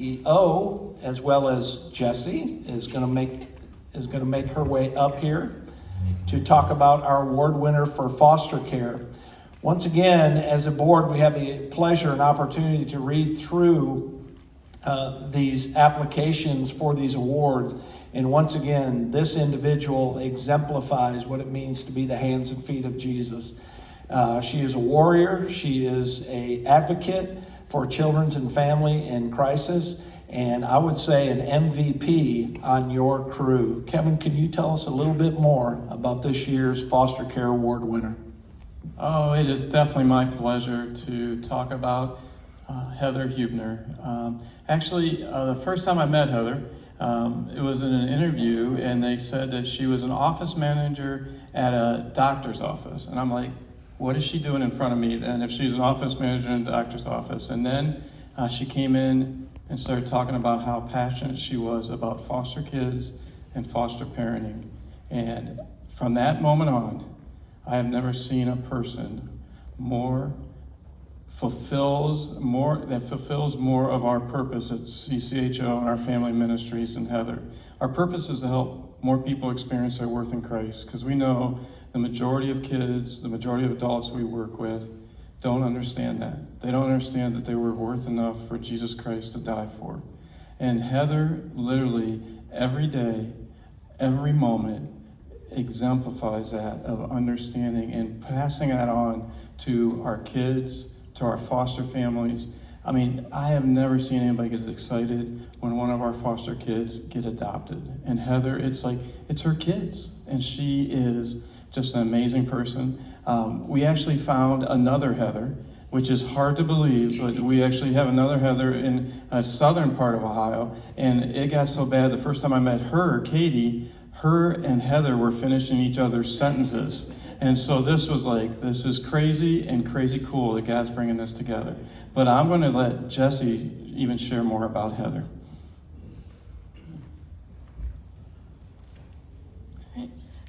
CEO, as well as Jessie, is going to make her way up here to talk about our award winner for foster care. Once again, as a board, we have the pleasure and opportunity to read through these applications for these awards. And once again, this individual exemplifies what it means to be the hands and feet of Jesus. She is a warrior. She is an advocate for children's and family in crisis. And I would say an MVP on your crew. Kevin, can you tell us a little bit more about this year's Foster Care Award winner? Oh, it is definitely my pleasure to talk about Heather Huebner. Actually, the first time I met Heather, it was in an interview, and they said that she was an office manager at a doctor's office. And I'm like, what is she doing in front of me then if she's an office manager in a doctor's office? And then she came in and started talking about how passionate she was about foster kids and foster parenting. And from that moment on, I have never seen a person that fulfills more of our purpose at CCHO and our family ministries than Heather. Our purpose is to help more people experience their worth in Christ, because we know the majority of kids, the majority of adults we work with don't understand that. They don't understand that they were worth enough for Jesus Christ to die for. And Heather literally every day, every moment exemplifies that of understanding and passing that on to our kids, to our foster families. I mean, I have never seen anybody get excited when one of our foster kids get adopted. And Heather, it's like, it's her kids. And she is just an amazing person. We actually found another Heather, which is hard to believe, but we actually have another Heather in a southern part of Ohio. And it got so bad, the first time I met her, Katie, her and Heather were finishing each other's sentences. And so this was like, this is crazy and crazy cool that God's bringing this together. But I'm going to let Jessie even share more about Heather.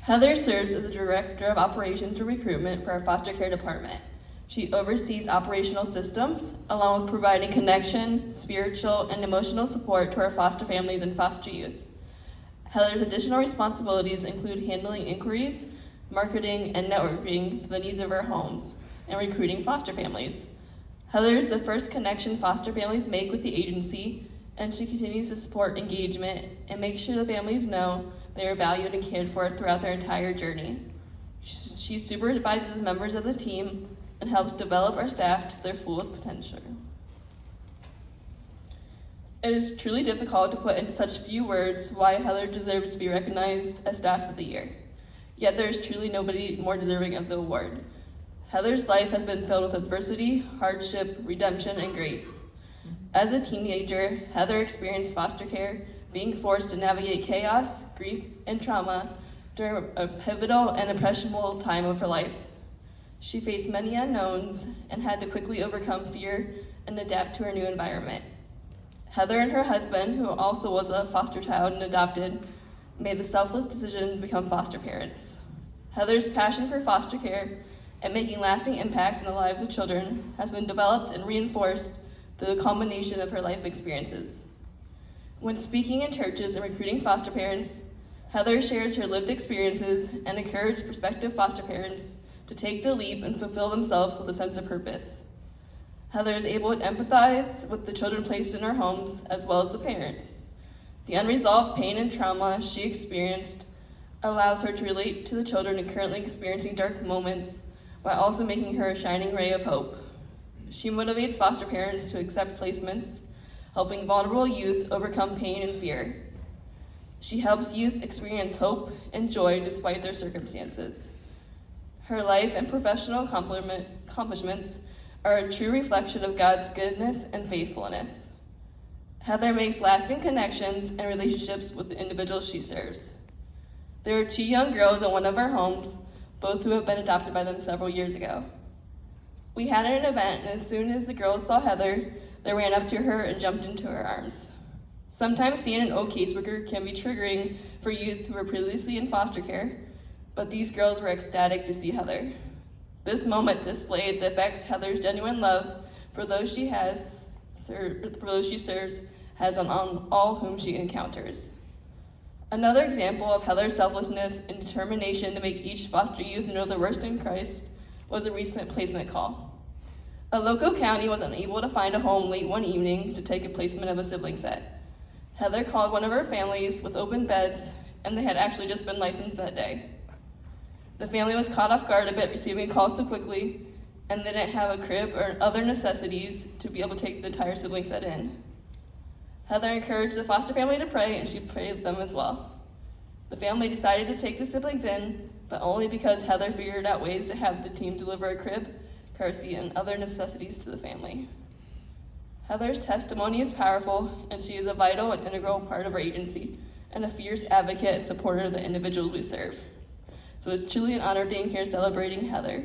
Heather serves as the Director of Operations and Recruitment for our foster care department. She oversees operational systems, along with providing connection, spiritual, and emotional support to our foster families and foster youth. Heather's additional responsibilities include handling inquiries, marketing, and networking for the needs of our homes, and recruiting foster families. Heather is the first connection foster families make with the agency, and she continues to support engagement and make sure the families know they are valued and cared for throughout their entire journey. She supervises members of the team and helps develop our staff to their fullest potential. It is truly difficult to put into such few words why Heather deserves to be recognized as Staff of the Year. Yet there is truly nobody more deserving of the award. Heather's life has been filled with adversity, hardship, redemption, and grace. As a teenager, Heather experienced foster care, being forced to navigate chaos, grief, and trauma during a pivotal and impressionable time of her life. She faced many unknowns and had to quickly overcome fear and adapt to her new environment. Heather and her husband, who also was a foster child and adopted, made the selfless decision to become foster parents. Heather's passion for foster care and making lasting impacts in the lives of children has been developed and reinforced through the combination of her life experiences. When speaking in churches and recruiting foster parents, Heather shares her lived experiences and encourages prospective foster parents to take the leap and fulfill themselves with a sense of purpose. Heather is able to empathize with the children placed in her homes as well as the parents. The unresolved pain and trauma she experienced allows her to relate to the children currently experiencing dark moments while also making her a shining ray of hope. She motivates foster parents to accept placements, helping vulnerable youth overcome pain and fear. She helps youth experience hope and joy despite their circumstances. Her life and professional accomplishments are a true reflection of God's goodness and faithfulness. Heather makes lasting connections and relationships with the individuals she serves. There are 2 young girls in one of our homes, both who have been adopted by them several years ago. We had an event, and as soon as the girls saw Heather, they ran up to her and jumped into her arms. Sometimes seeing an old caseworker can be triggering for youth who were previously in foster care, but these girls were ecstatic to see Heather. This moment displayed the effects Heather's genuine love for those she serves has on all whom she encounters. Another example of Heather's selflessness and determination to make each foster youth know their worth in Christ was a recent placement call. A local county was unable to find a home late one evening to take a placement of a sibling set. Heather called one of her families with open beds, and they had actually just been licensed that day. The family was caught off guard a bit receiving calls so quickly, and they didn't have a crib or other necessities to be able to take the entire sibling set in. Heather encouraged the foster family to pray, and she prayed with them as well. The family decided to take the siblings in, but only because Heather figured out ways to have the team deliver a crib, car seat, and other necessities to the family. Heather's testimony is powerful, and she is a vital and integral part of our agency, and a fierce advocate and supporter of the individuals we serve. So it's truly an honor being here celebrating Heather.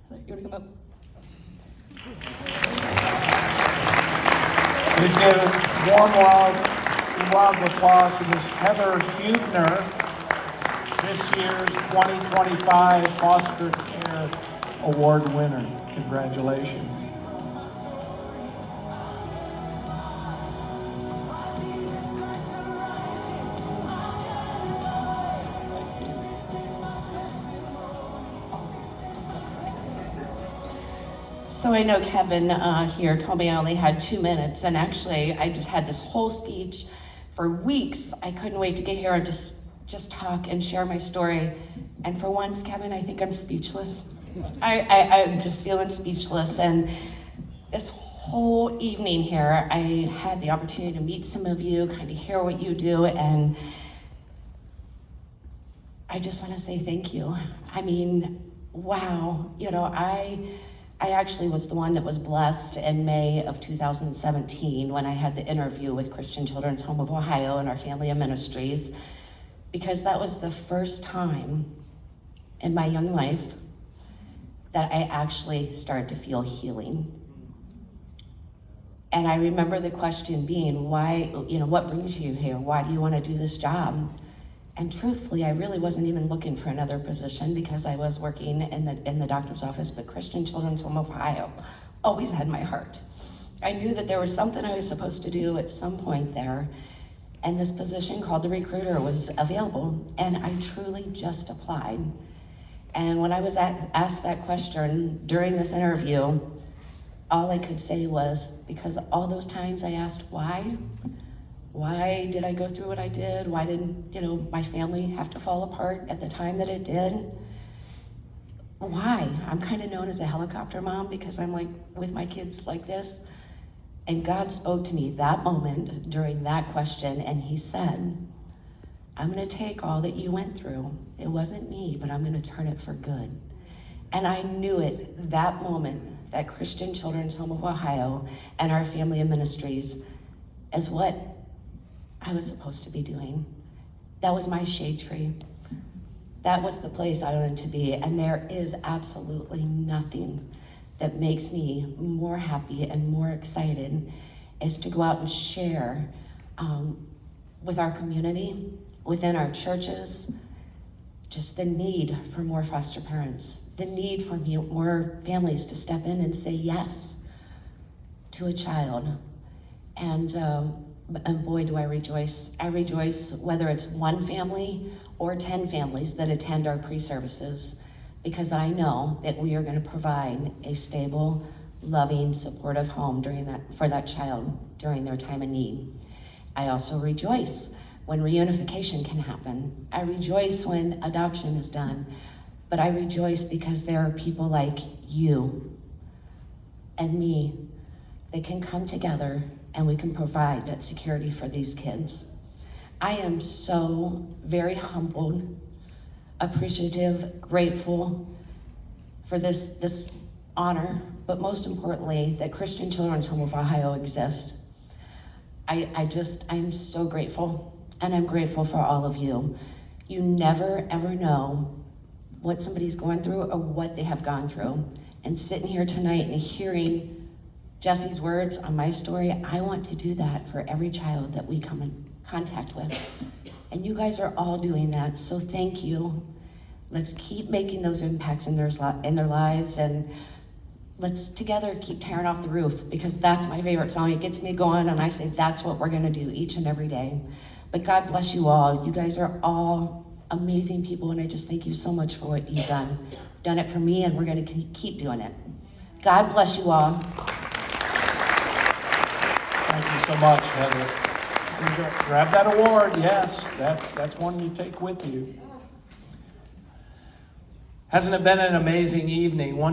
Heather, you want to come up? Please give a warm round of applause to Ms. Heather Huebner, this year's 2025 Foster Care Award winner. Congratulations. So I know Kevin here told me I only had 2 minutes, and actually I just had this whole speech for weeks. I couldn't wait to get here and just talk and share my story. And for once, Kevin, I think I'm speechless. I'm just feeling speechless. And this whole evening here, I had the opportunity to meet some of you, kind of hear what you do, and I just want to say thank you. I mean, wow, you know, I actually was the one that was blessed in May of 2017 when I had the interview with Christian Children's Home of Ohio and our family of ministries, because that was the first time in my young life that I actually started to feel healing. And I remember the question being, why, you know, what brings you here? Why do you want to do this job? And truthfully, I really wasn't even looking for another position because I was working in the doctor's office, but Christian Children's Home of Ohio always had my heart. I knew that there was something I was supposed to do at some point there, and this position called the recruiter was available, and I truly just applied. And when I was asked that question during this interview, all I could say was, because all those times I asked why did I go through what I did? Why didn't, you know, my family have to fall apart at the time that it did? Why? I'm kind of known as a helicopter mom because I'm like with my kids like this. And God spoke to me that moment during that question, and he said, I'm going to take all that you went through. It wasn't me, but I'm going to turn it for good. And I knew it that moment that Christian Children's Home of Ohio and our family of ministries is what I was supposed to be doing. That was my shade tree. That was the place I wanted to be. And there is absolutely nothing that makes me more happy and more excited is to go out and share with our community, within our churches, just the need for more foster parents, the need for more families to step in and say yes to a child. And boy, do I rejoice. I rejoice whether it's one family or 10 families that attend our pre-services, because I know that we are going to provide a stable, loving, supportive home for that child during their time of need. I also rejoice when reunification can happen. I rejoice when adoption is done, but I rejoice because there are people like you and me that can come together and we can provide that security for these kids. I am so very humbled, appreciative, grateful for this honor, but most importantly, that Christian Children's Home of Ohio exists. I'm so grateful, and I'm grateful for all of you. You never ever know what somebody's going through or what they have gone through. And sitting here tonight and hearing Jesse's words on my story, I want to do that for every child that we come in contact with. And you guys are all doing that, so thank you. Let's keep making those impacts in their lives. And let's together keep tearing off the roof, because that's my favorite song. It gets me going, and I say that's what we're going to do each and every day. But God bless you all. You guys are all amazing people, and I just thank you so much for what you've done. You've done it for me, and we're going to keep doing it. God bless you all. Thank you so much, Heather. Grab that award. Yes, that's one you take with you. Hasn't it been an amazing evening? Once